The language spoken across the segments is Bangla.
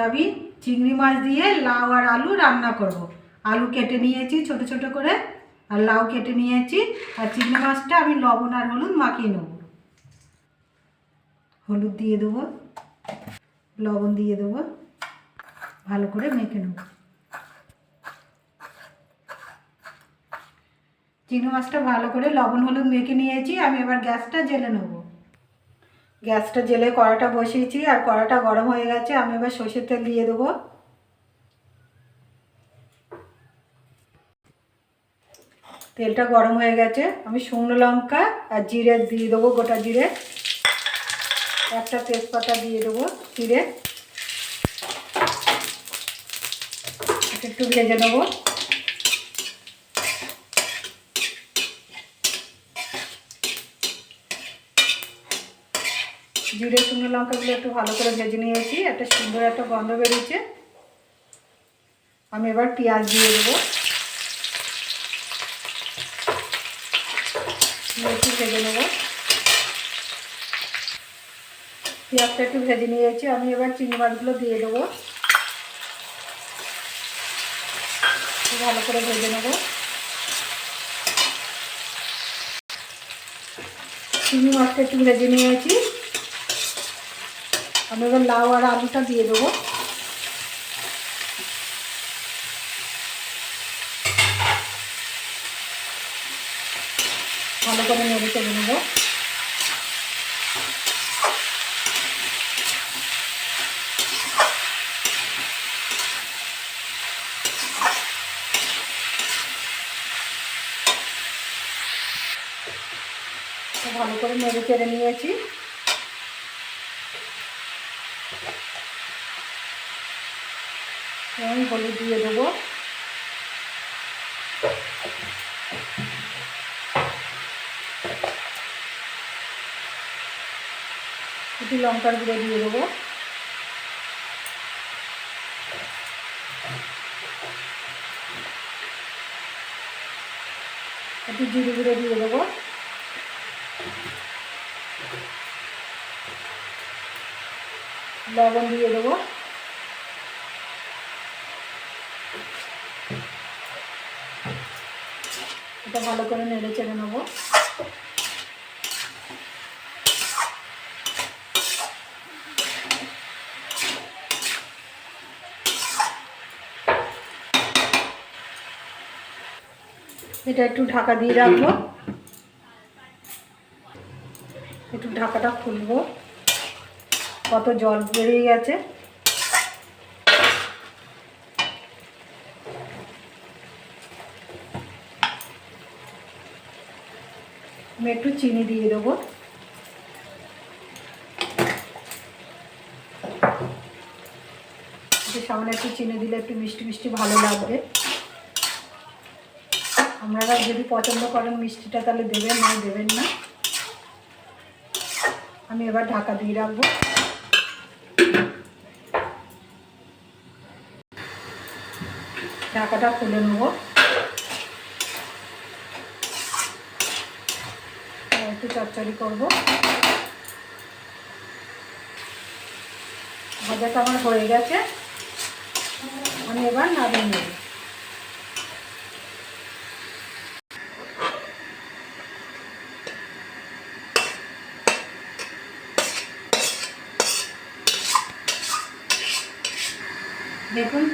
আমি চিংড়ি মাছ দিয়ে লাউ আর আলু রান্না করব। আলু কেটে নিয়েছি ছোট ছোট করে, আর লাউ কেটে নিয়েছি, আর চিংড়ি মাছটা আমি লবণ আর হলুদ মাখিয়ে নেব। হলুদ দিয়ে দেবো, লবণ দিয়ে দেবো, ভালো করে মেখে নেব। চিংড়ি মাছটা ভালো করে লবণ হলুদ মেখে নিয়েছি। আমি এবার গ্যাসটা জ্বেলে নেব। গ্যাসটা জ্বেলে কড়াটা বসিয়েছি, আর কড়াটা গরম হয়ে গেছে। আমি এবার সর্ষের তেল দিয়ে দেবো। তেলটা গরম হয়ে গেছে। আমি শুকনো লঙ্কা আর জিরে দিয়ে দেবো, গোটা জিরে, একটা তেজপাতা দিয়ে দেবো চিড়ে, একটু ভেজে নেবো। জিরে শুকনো লঙ্কাগুলো একটু ভালো করে ভেজে নিয়েছি, একটা সুন্দর একটা গন্ধ বেরিয়েছে। আমি এবার পেঁয়াজ দিয়ে দেবো, একটু ভেজে নেবো। পেঁয়াজটা একটু ভেজে নিয়েছি। আমি এবার চিংড়ি মাছগুলো দিয়ে দেবো, ভালো করে ভেজে নেবো। চিংড়ি মাছটা একটু ভেজে নিয়েছি। আমি এবার লাউ আর আলুটা দিয়ে দেবো। ভালো করে নেড়ে চেড়ে নেবো। ভালো করে নেড়ে চেড়ে নিয়েছি। আমি হলুদ দিয়ে দেবো, একটু লঙ্কার গুঁড়ো দিয়ে দেবো, একটু জিরে গুঁড়ো দিয়ে দেবো, লবণ দিয়ে দেবো। এটা ভালো করে নেড়ে চেড়ে নেবো। এটা একটু ঢাকা দিয়ে রাখবো, একটু ঢাকাটা খুলবো। কত জল বেরিয়ে গেছে। আমি একটু চিনি দিয়ে দেবো, সামনে একটু চিনি দিলে একটু মিষ্টি মিষ্টি ভালো লাগবে। আপনারা যদি পছন্দ করেন মিষ্টিটা তাহলে দেবেন, না দেবেন না। আমি এবার ঢাকা দিয়ে রাখবো। ঢাকাটা খুলে নেবো, একটু চচ্চড়ি করবো। ভাজাটা আমার হয়ে গেছে, আমি এবার নামিয়ে নেব। দেখুন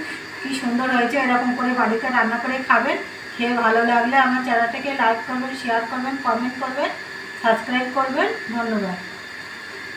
কি সুন্দর হয়েছে। এরকম করে বাড়িতে রান্না করে খাবেন। খেয়ে ভালো লাগলে আমার চ্যানেলটাকে লাইক করবেন, শেয়ার করবেন, কমেন্ট করবেন, সাবস্ক্রাইব করবেন। ধন্যবাদ।